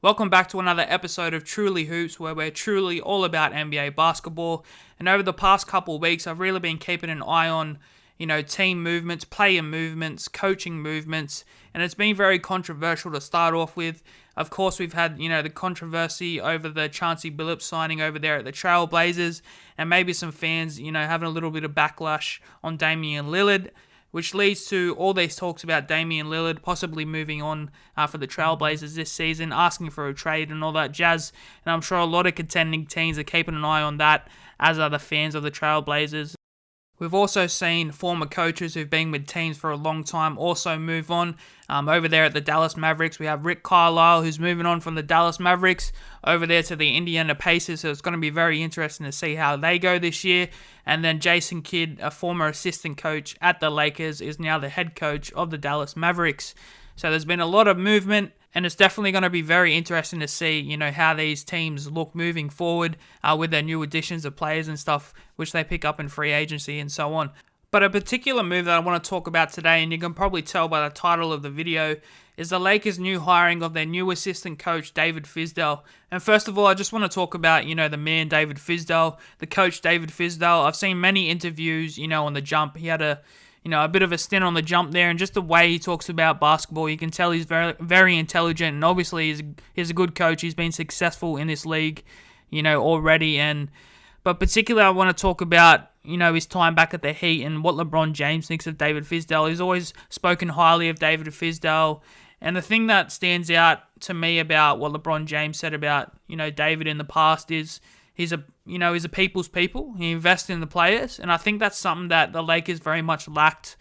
Welcome back to another episode of Truly Hoops, where we're truly all about NBA basketball. And over the past couple of weeks, I've really been keeping an eye on, team movements, player movements, coaching movements, and it's been very controversial to start off with. Of course, we've had, the controversy over the Chauncey Billups signing over there at the Trail Blazers, and maybe some fans, having a little bit of backlash on Damian Lillard, which leads to all these talks about Damian Lillard possibly moving on for the Trailblazers this season, asking for a trade and all that jazz. And I'm sure a lot of contending teams are keeping an eye on that, as are the fans of the Trailblazers. We've also seen former coaches who've been with teams for a long time also move on. Over there at the Dallas Mavericks, we have Rick Carlisle, who's moving on from the Dallas Mavericks over there to the Indiana Pacers, so it's going to be very interesting to see how they go this year. And then Jason Kidd, a former assistant coach at the Lakers, is now the head coach of the Dallas Mavericks. So there's been a lot of movement, and it's definitely going to be very interesting to see, how these teams look moving forward with their new additions of players and stuff, which they pick up in free agency and so on. But a particular move that I want to talk about today, and you can probably tell by the title of the video, is the Lakers' new hiring of their new assistant coach, David Fizdale. And first of all, I just want to talk about, the man David Fizdale, the coach David Fizdale. I've seen many interviews, on the jump. He had a bit of a stint on the jump there, and just the way he talks about basketball, you can tell he's very, very intelligent, and obviously he's a good coach. He's been successful in this league, already. But particularly I want to talk about, his time back at the Heat and what LeBron James thinks of David Fizdale. He's always spoken highly of David Fizdale. And the thing that stands out to me about what LeBron James said about, David in the past is he's a people's people. He invests in the players. And I think that's something that the Lakers very much lacked,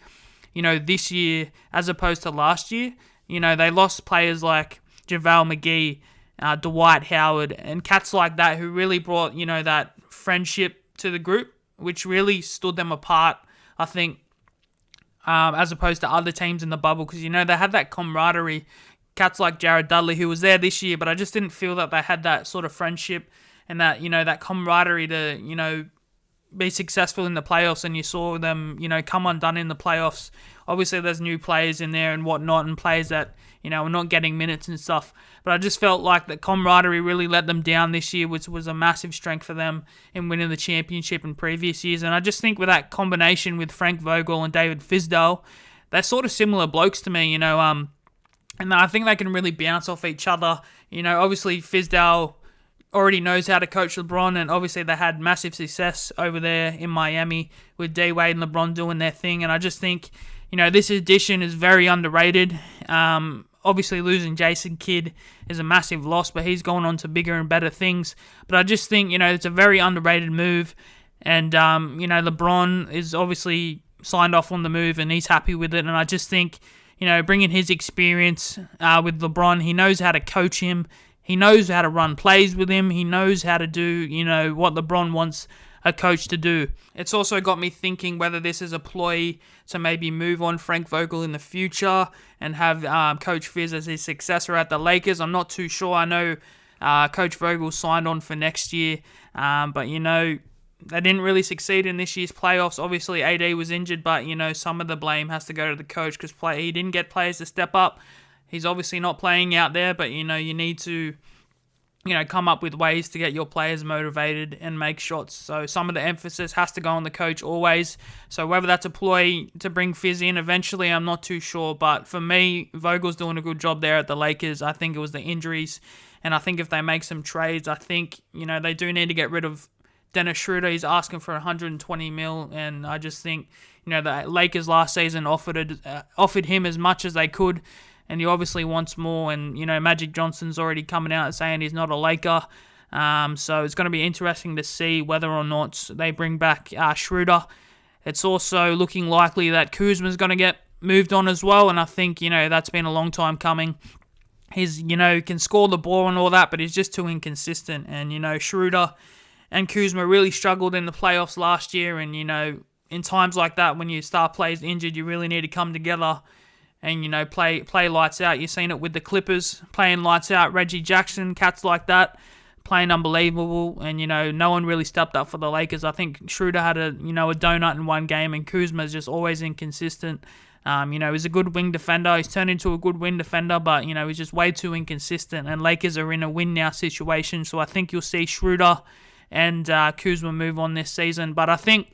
this year as opposed to last year. They lost players like JaVale McGee, Dwight Howard, and cats like that who really brought, that friendship to the group, which really stood them apart, I think, as opposed to other teams in the bubble, because, they had that camaraderie. Cats like Jared Dudley, who was there this year, but I just didn't feel that they had that sort of friendship and that, that camaraderie to, be successful in the playoffs, and you saw them, come undone in the playoffs. Obviously, there's new players in there and whatnot, and players that, are not getting minutes and stuff. But I just felt like the camaraderie really let them down this year, which was a massive strength for them in winning the championship in previous years. And I just think with that combination with Frank Vogel and David Fizdale, they're sort of similar blokes to me, and I think they can really bounce off each other. Obviously, Fizdale already knows how to coach LeBron, and obviously they had massive success over there in Miami with D-Wade and LeBron doing their thing, and I just think, this addition is very underrated. Obviously losing Jason Kidd is a massive loss, but he's gone on to bigger and better things. But I just think, it's a very underrated move, and, LeBron is obviously signed off on the move, and he's happy with it, and I just think, bringing his experience with LeBron, he knows how to coach him. He knows how to run plays with him. He knows how to do, what LeBron wants a coach to do. It's also got me thinking whether this is a ploy to maybe move on Frank Vogel in the future and have Coach Fizz as his successor at the Lakers. I'm not too sure. I know Coach Vogel signed on for next year, but, they didn't really succeed in this year's playoffs. Obviously, AD was injured, but, some of the blame has to go to the coach because he didn't get players to step up. He's obviously not playing out there, but, you need to, come up with ways to get your players motivated and make shots. So some of the emphasis has to go on the coach always. So whether that's a ploy to bring Fizz in eventually, I'm not too sure. But for me, Vogel's doing a good job there at the Lakers. I think it was the injuries. And I think if they make some trades, I think, they do need to get rid of Dennis Schroeder. He's asking for $120 million. And I just think, the Lakers last season offered him as much as they could. And he obviously wants more, and, Magic Johnson's already coming out and saying he's not a Laker. So it's going to be interesting to see whether or not they bring back Schroeder. It's also looking likely that Kuzma's going to get moved on as well, and I think, that's been a long time coming. He's, can score the ball and all that, but he's just too inconsistent. And, Schroeder and Kuzma really struggled in the playoffs last year, and, in times like that, when your star player's injured, you really need to come together and, play lights out. You've seen it with the Clippers, playing lights out. Reggie Jackson, cats like that, playing unbelievable. And, no one really stepped up for the Lakers. I think Schroeder had a donut in one game, and Kuzma's just always inconsistent. He's a good wing defender. He's turned into a good wing defender, but, he's just way too inconsistent. And Lakers are in a win-now situation, so I think you'll see Schroeder and Kuzma move on this season. But I think,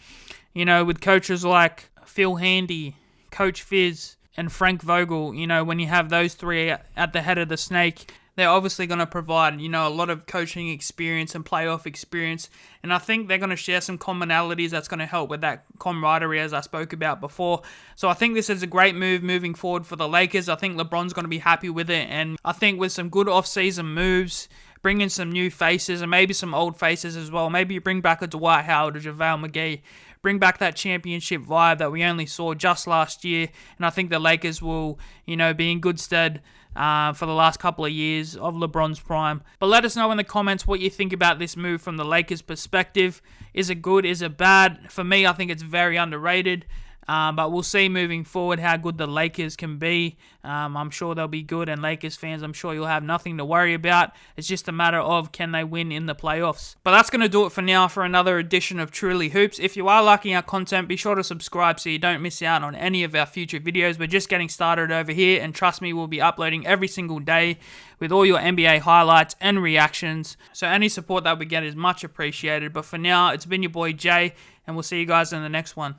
with coaches like Phil Handy, Coach Fizz, and Frank Vogel, when you have those three at the head of the snake, they're obviously going to provide, a lot of coaching experience and playoff experience. And I think they're going to share some commonalities that's going to help with that camaraderie, as I spoke about before. So I think this is a great move moving forward for the Lakers. I think LeBron's going to be happy with it. And I think with some good off-season moves, bring in some new faces and maybe some old faces as well. Maybe you bring back a Dwight Howard or JaVale McGee. Bring back that championship vibe that we only saw just last year. And I think the Lakers will, be in good stead for the last couple of years of LeBron's prime. But let us know in the comments what you think about this move from the Lakers' perspective. Is it good? Is it bad? For me, I think it's very underrated. But we'll see moving forward how good the Lakers can be. I'm sure they'll be good, and Lakers fans, I'm sure you'll have nothing to worry about. It's just a matter of can they win in the playoffs. But that's going to do it for now for another edition of Truly Hoops. If you are liking our content, be sure to subscribe so you don't miss out on any of our future videos. We're just getting started over here, and trust me, we'll be uploading every single day with all your NBA highlights and reactions. So any support that we get is much appreciated. But for now, it's been your boy Jay, and we'll see you guys in the next one.